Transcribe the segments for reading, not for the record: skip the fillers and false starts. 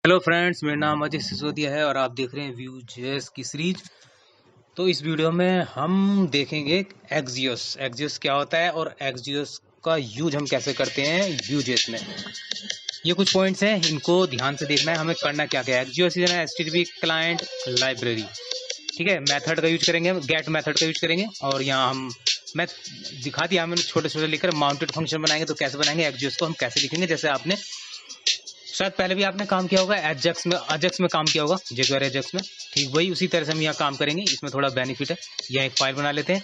Hello friends, मेरा नाम अजय सिसोदिया है और आप देख रहे हैं व्यू जेएस की सीरीज। तो इस वीडियो में हम देखेंगे एक्सियोस क्या होता है और एक्सियोस का यूज हम कैसे करते हैं व्यू जेएस में। ये कुछ पॉइंट्स हैं, इनको ध्यान से देखना है। हमें करना क्या क्या है। Axios is an HTTP client library. ठीक है, मेथड का यूज करेंगे, गेट मेथड का यूज करेंगे। और यहाँ मैं दिखा दिया, मैंने छोटे छोटे लिखकर माउंटेड फंक्शन बनाएंगे। तो कैसे बनाएंगे एक्सियोस को हम कैसे लिखेंगे, जैसे आपने शायद पहले भी आपने काम किया होगा अजेक्स में काम किया होगा, जगुआर एजेक्स में। ठीक वही उसी तरह से हम यहाँ काम करेंगे। इसमें थोड़ा बेनिफिट है। यहाँ एक फाइल बना लेते हैं।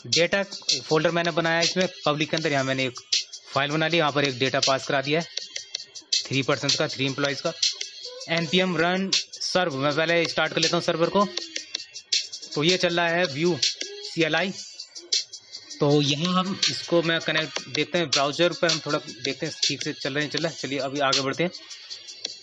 डेटा फोल्डर मैंने बनाया इसमें पब्लिक के अंदर। यहाँ मैंने एक फाइल बना ली, यहाँ पर एक डेटा पास करा दिया है 3% का, 3 एम्प्लॉयज़ का। npm रन सर्व, मैं पहले स्टार्ट कर लेता हूँ सर्वर को। तो ये चल रहा है व्यू CLI। तो यहाँ हम इसको मैं कनेक्ट देखते हैं ब्राउजर पर, हम थोड़ा देखते हैं ठीक से चल रहा है। चलिए अभी आगे बढ़ते हैं।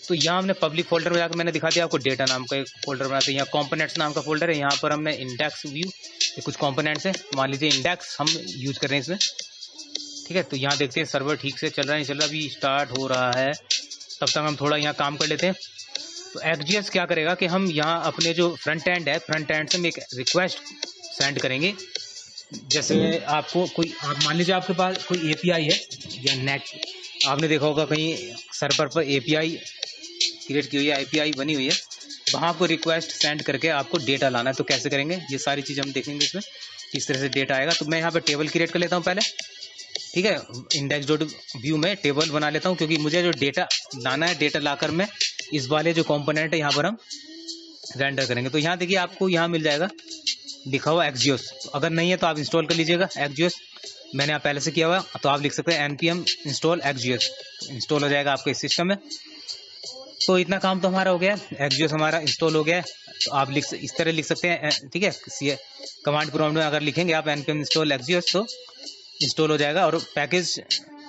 तो यहाँ हमने पब्लिक फोल्डर में जाकर मैंने दिखा दिया आपको, डेटा नाम का एक फोल्डर बनाते हैं। यहाँ कंपोनेंट्स नाम का फोल्डर है। यहाँ पर हमने इंडेक्स व्यू, ये कुछ कंपोनेंट्स है, मान लीजिए इंडेक्स हम यूज कर रहे हैं इसमें। ठीक है, तो यहाँ देखते हैं सर्वर ठीक से चल रहा है नहीं चल रहा। अभी स्टार्ट हो रहा है, तब तक हम थोड़ा यहाँ काम कर लेते हैं। तो एक्सजीएस क्या करेगा कि हम यहाँ अपने जो फ्रंट एंड है, फ्रंट एंड से हम एक रिक्वेस्ट सेंड करेंगे। जैसे आपको कोई, आप मान लीजिए आपके पास कोई एपीआई है या नेट, आपने देखा होगा कहीं सर्वर पर एपीआई क्रिएट की हुई है, एपीआई बनी हुई है, वहाँ आपको रिक्वेस्ट सेंड करके आपको डेटा लाना है। तो कैसे करेंगे ये सारी चीज़ हम देखेंगे इसमें, किस तरह से डेटा आएगा। तो मैं यहाँ पे टेबल क्रिएट कर लेता हूँ पहले। ठीक है, इंडेक्स डॉट व्यू में टेबल बना लेता हूँ, क्योंकि मुझे जो डेटा लाना है, डेटा लाकर मैं इस वाले जो कंपोनेंट है यहाँ पर हम रेंडर करेंगे। तो यहाँ देखिए आपको यहाँ मिल जाएगा लिखा हुआ एक्सियोस। तो अगर नहीं है तो आप इंस्टॉल कर लीजिएगा एक्सियोस। मैंने यहाँ पहले से किया हुआ, तो आप लिख सकते हैं npm इंस्टॉल एक्सियोस, इंस्टॉल हो जाएगा आपके इस सिस्टम में। तो इतना काम तो हमारा हो गया, एक्सियोस हमारा इंस्टॉल हो गया है। तो आप इस तरह लिख सकते हैं। ठीक है, कमांड प्रॉम्प्ट में अगर लिखेंगे आप npm इंस्टॉल एक्सियोस तो इंस्टॉल हो जाएगा। और पैकेज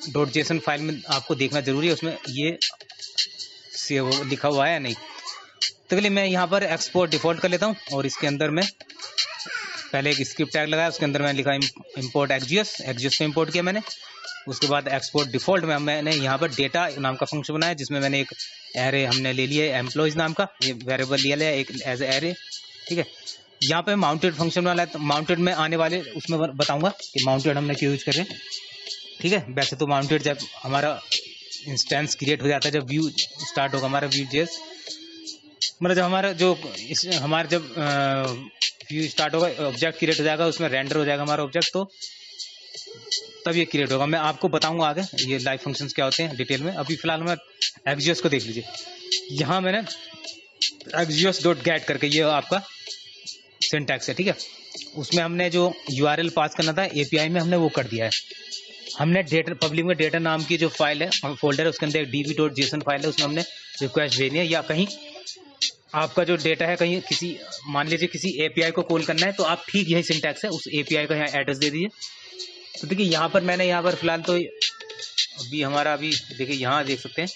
.json फाइल में आपको देखना जरूरी है, उसमें ये सेव लिखा हुआ है या नहीं। तो चलिए मैं यहाँ पर एक्सपोर्ट डिफॉल्ट कर लेता हूँ, और इसके अंदर में पहले एक स्क्रिप्ट टैग लगाया, उसके अंदर मैंने लिखा इंपोर्ट एक्सियोस को इंपोर्ट किया मैंने। उसके बाद एक्सपोर्ट डिफॉल्ट में मैंने यहाँ पर डेटा नाम का फंक्शन बनाया, जिसमें मैंने एक एरे हमने ले लिया एम्प्लॉयज़ नाम का, ये वेरिएबल लिया है एक एज एरे। ठीक है, यहाँ पे माउंटेड फंक्शन वाला है, तो माउंटेड में आने वाले उसमें बताऊंगा कि माउंटेड हमने क्यों यूज कर रहे हैं। ठीक है, वैसे तो माउंटेड जब हमारा इंस्टेंस क्रिएट हो जाता है, जब व्यू स्टार्ट होगा हमारा व्यू जेएस, मतलब जब हमारा जब व्यू स्टार्ट होगा, ऑब्जेक्ट क्रिएट हो जाएगा, उसमें रेंडर हो जाएगा हमारा ऑब्जेक्ट, तो तब ये क्रिएट होगा। मैं आपको बताऊंगा आगे ये लाइव फंक्शंस क्या होते हैं डिटेल में। अभी फिलहाल मैं एक्सियोस को देख लीजिए। यहाँ मैंने एक्सियोस डॉट गेट करके, ये आपका सिंटैक्स है। ठीक है, उसमें हमने जो यूआरएल पास करना था एपीआई में, हमने वो कर दिया है। हमने डेटा पब्लिक में डेटा नाम की जो फाइल है, फोल्डर है, उसके अंदर एक db.json फाइल है, उसमें हमने रिक्वेस्ट भेजनी है। या कहीं आपका जो डेटा है, कहीं किसी, मान लीजिए किसी एपीआई को कॉल करना है, तो आप ठीक यही सिंटैक्स है, उस एपीआई का यहाँ एड्रेस दे दीजिए। तो देखिए यहाँ पर मैंने यहाँ पर फिलहाल तो अभी हमारा, अभी देखिए यहाँ देख सकते हैं।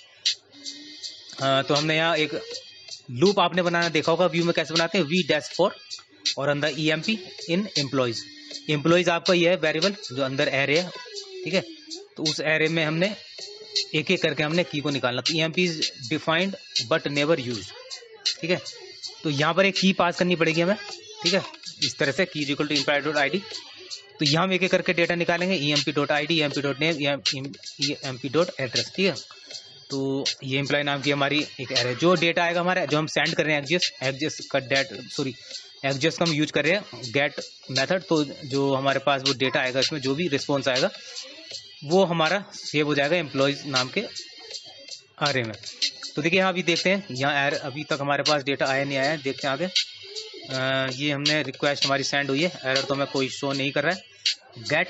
तो हमने यहाँ एक लूप आपने बनाना देखा होगा व्यू में, कैसे बनाते हैं, v-4 और अंदर emp इन एम्प्लॉयज आपका ये है वेरिएबल जो अंदर एरे है। ठीक है, तो उस एरे में हमने एक एक करके हमने की को निकालना। तो emp is defined but never use. ठीक है, तो यहाँ पर एक की पास करनी पड़ेगी हमें। ठीक है, इस तरह से की इक्वल टू employee.id। तो यहाँ हम एक एक करके डेटा निकालेंगे, emp.id, emp.name, emp.address। ठीक है, तो ये एम्प्लॉय नाम की हमारी एक एरे, जो डेटा आएगा हमारा, जो हम सेंड कर रहे हैं एक्सियोस का हम यूज कर रहे हैं गेट मेथड। तो जो हमारे पास वो डेटा आएगा, इसमें जो भी रिस्पॉन्स आएगा वो हमारा सेव हो जाएगा एम्प्लॉयज नाम के एरे में। तो देखिए यहाँ अभी देखते हैं, यहाँ अभी तक हमारे पास डेटा आया नहीं आया है, देखते हैं आगे। ये हमने रिक्वेस्ट हमारी सेंड हुई है, एरर तो मैं कोई शो नहीं कर रहा है गेट।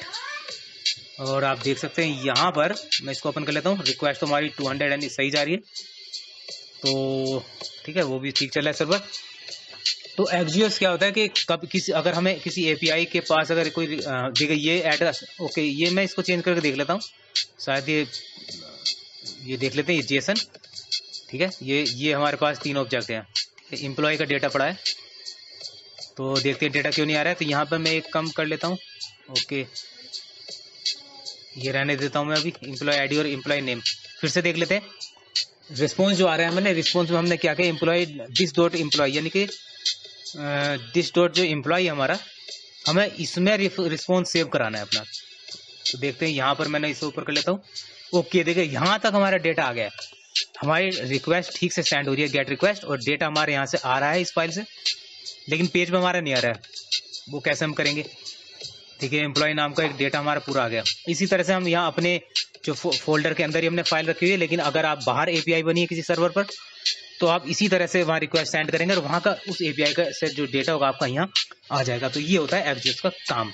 और आप देख सकते हैं यहाँ पर, मैं इसको ओपन कर लेता हूँ, रिक्वेस्ट तो हमारी 200 यानी सही जा रही है। तो ठीक है, वो भी ठीक चल रहा है सर्वर। तो एक्सियोस क्या होता है कि कब अगर हमें किसी एपीआई के पास अगर कोई देखिए ये एड्रेस, ओके, ये मैं इसको चेंज करके देख लेता हूँ, शायद ये देख लेते हैं, ये जेसन। ठीक है, ये हमारे पास 3 ऑब्जेक्ट हैं, एम्प्लॉय का डेटा पड़ा है। तो देखते हैं डेटा क्यों नहीं आ रहा है। तो यहाँ पर मैं एक कम कर लेता हूँ, ओके, ये रहने देता हूँ मैं अभी, एम्प्लॉय आईडी और एम्प्लॉय नेम। फिर से देख लेते हैं, रिस्पॉन्स जो आ रहा है मैंने रिस्पॉन्स में हमने क्या किया, एम्प्लॉय दिस डॉट एम्प्लॉय, यानी कि दिस डॉट जो एम्प्लॉय हमारा, हमें इसमें रिस्पॉन्स सेव कराना है अपना। तो देखते हैं यहाँ पर मैंने इसे ऊपर कर लेता हूँ। ओके, देखिए यहाँ तक हमारा डेटा आ गया है, हमारी रिक्वेस्ट ठीक से सेंड हो रही है, गेट रिक्वेस्ट, और डेटा हमारे यहाँ से आ रहा है इस फाइल से, लेकिन पेज में हमारा नहीं आ रहा है। वो कैसे हम करेंगे, ठीक है, एम्प्लॉय नाम का एक डेटा हमारा पूरा आ गया। इसी तरह से हम यहाँ अपने जो फोल्डर के अंदर ही हमने फाइल रखी हुई है, लेकिन अगर आप बाहर एपीआई बनी है किसी सर्वर पर, तो आप इसी तरह से वहाँ रिक्वेस्ट सेंड करेंगे और वहाँ का उस एपीआई का से जो डेटा होगा आपका यहाँ आ जाएगा। तो ये होता है एक्सजेएक्स का काम।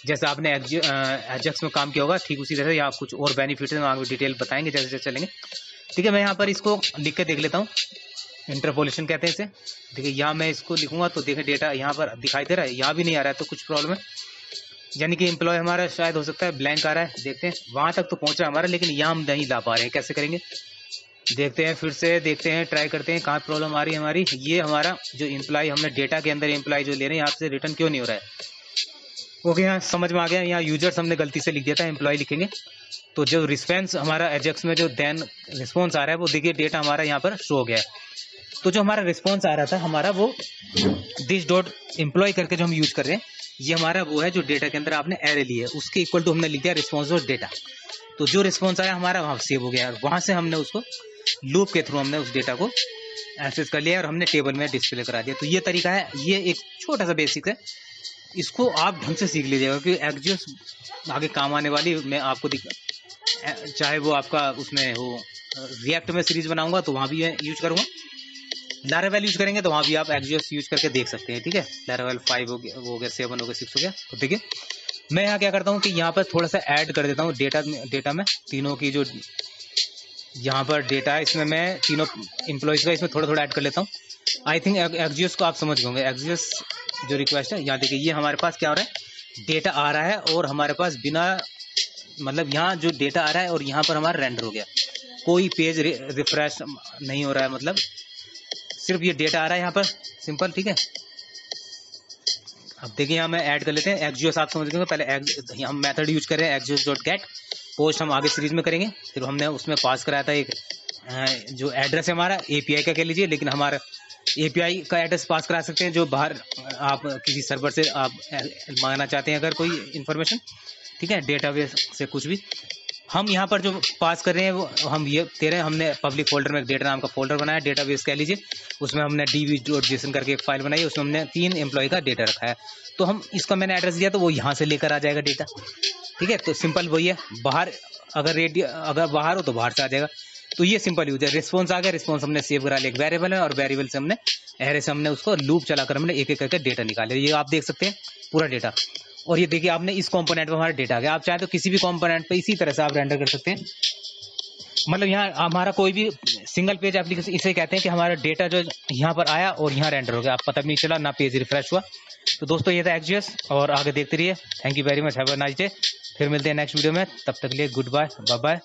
जैसे आपने एजाक्स में काम किया होगा, ठीक उसी तरह यहाँ कुछ और बेनिफिट है, आगे डिटेल बताएंगे जैसे जैसे चलेंगे। ठीक है, मैं यहाँ पर इसको लिख के देख लेता हूँ, इंटरपोलेशन कहते हैं इसे। देखिए यहाँ मैं इसको लिखूंगा तो देखिए डेटा यहाँ पर दिखाई दे रहा है, यहाँ भी नहीं आ रहा है, तो कुछ प्रॉब्लम है, यानी कि एम्प्लॉय हमारा शायद हो सकता है ब्लैंक आ रहा है। देखते हैं, वहां तक तो पहुंच रहा है हमारा, लेकिन यहाँ हम नहीं ला पा रहे हैं, कैसे करेंगे देखते हैं, फिर से देखते हैं, ट्राई करते हैं कहाँ प्रॉब्लम आ रही है हमारी। ये हमारा जो एम्प्लॉय हमने डेटा के अंदर एम्प्लॉय जो ले रहे हैं, यहाँ से रिटर्न क्यों नहीं हो रहा है। ओके, यहाँ समझ में आ गया, यहाँ यूजर्स हमने गलती से लिख दिया था, एम्प्लॉय लिखेंगे तो जो रिस्पॉन्स हमारा एजाक्स में जो देन रिस्पॉन्स आ रहा है, वो देखिए डेटा हमारा यहाँ पर शो हो गया है। तो जो हमारा रिस्पॉन्स आ रहा था हमारा, वो दिस डॉट एम्प्लॉय करके जो हम यूज कर रहे हैं, ये हमारा वो है जो डेटा के अंदर आपने एरे ली है, उसके इक्वल टू हमने लिख दिया रिस्पॉन्स डॉट डेटा। तो जो रिस्पॉन्स आया हमारा वहाँ सेव हो गया, और वहां से हमने उसको लूप के थ्रू हमने उस डेटा को एक्सेस कर लिया और हमने टेबल में डिस्प्ले करा दिया। तो ये तरीका है, ये एक छोटा सा बेसिक है, इसको आप ढंग से सीख लीजिएगा, क्योंकि एक्सजेएक्स आगे काम आने वाली। मैं आपको चाहे वो आपका उसमें हो, रिएक्ट में सीरीज बनाऊंगा तो वहाँ भी मैं यूज करूँगा, लारावेल यूज करेंगे तो वहाँ भी आप एक्सजेएक्स यूज करके देख सकते हैं। ठीक है, लारावेल 5 हो गया 7 हो गया 6 हो गया। तो देखिए मैं यहाँ क्या करता हूँ कि यहाँ पर थोड़ा सा ऐड कर देता हूँ डेटा में तीनों की जो यहाँ पर डेटा है, इसमें मैं तीनों एम्प्लॉयज का इसमें थोड़ा थोड़ा ऐड कर लेता हूँ। आई थिंक एक्सजेएक्स को आप समझ गए, एक्सजेएक्स जो रिक्वेस्ट है, यहाँ देखिए ये हमारे पास क्या हो रहा है, डेटा आ रहा है और हमारे पास बिना मतलब यहाँ जो डेटा आ रहा है और यहाँ पर हमारा रेंडर हो गया, कोई पेज रिफ्रेश नहीं हो रहा है, मतलब सिर्फ ये डेटा आ रहा है यहाँ पर सिंपल। ठीक है, अब देखिए यहाँ मैं ऐड कर लेते हैं एक्सजेएक्स, आप समझ गए। पहले हम मेथड यूज कर रहे हैं एक्सजेएक्स डॉट गेट पोस्ट, हम आगे सीरीज में करेंगे। फिर हमने उसमें पास कराया था एक जो एड्रेस है हमारा एपीआई का कह लीजिए, लेकिन हमारा एपीआई का एड्रेस पास करा सकते हैं जो बाहर आप किसी सर्वर से आप मांगना चाहते हैं अगर कोई इन्फॉर्मेशन। ठीक है, डेटाबेस से कुछ भी हम यहाँ पर जो पास कर रहे हैं वो हम ये दे रहे हैं। हमने पब्लिक फोल्डर में एक डेटा नाम का फोल्डर बनाया, डेटाबेस कह लीजिए, उसमें हमने db.json करके एक फाइल बनाई, उसमें हमने 3 एम्प्लॉय का डेटा रखा है। तो हम इसका मैंने एड्रेस दिया तो वो यहाँ से लेकर आ जाएगा डेटा। ठीक है, तो सिंपल वही है, बाहर अगर बाहर हो तो बाहर से आ जाएगा। तो ये सिंपल यूज है। रिस्पॉन्स आ गया, रिस्पॉन्स हमने सेव करा लिया, एक वेरिएबल है, और वेरिएबल से हमने एरे से हमने उसको लूप चलाकर हमने एक एक करके डेटा निकाले। ये आप देख सकते हैं पूरा डेटा, और ये देखिए आपने इस कंपोनेंट में हमारा डेटा आ गया। आप चाहे तो किसी भी कंपोनेंट पे इसी तरह से आप रेंडर कर सकते हैं, मतलब यहाँ हमारा कोई भी सिंगल पेज एप्लीकेशन इसे कहते हैं कि हमारा डेटा जो यहाँ पर आया और यहाँ रेंडर हो गया, आप पता भी नहीं चला, ना पेज रिफ्रेश हुआ। तो दोस्तों ये था एक्सजेएक्स, और आगे देखते रहिए। Thank you very much, have a nice day. फिर मिलते हैं नेक्स्ट वीडियो में, तब तक के लिए गुड बाय, बाय बाय।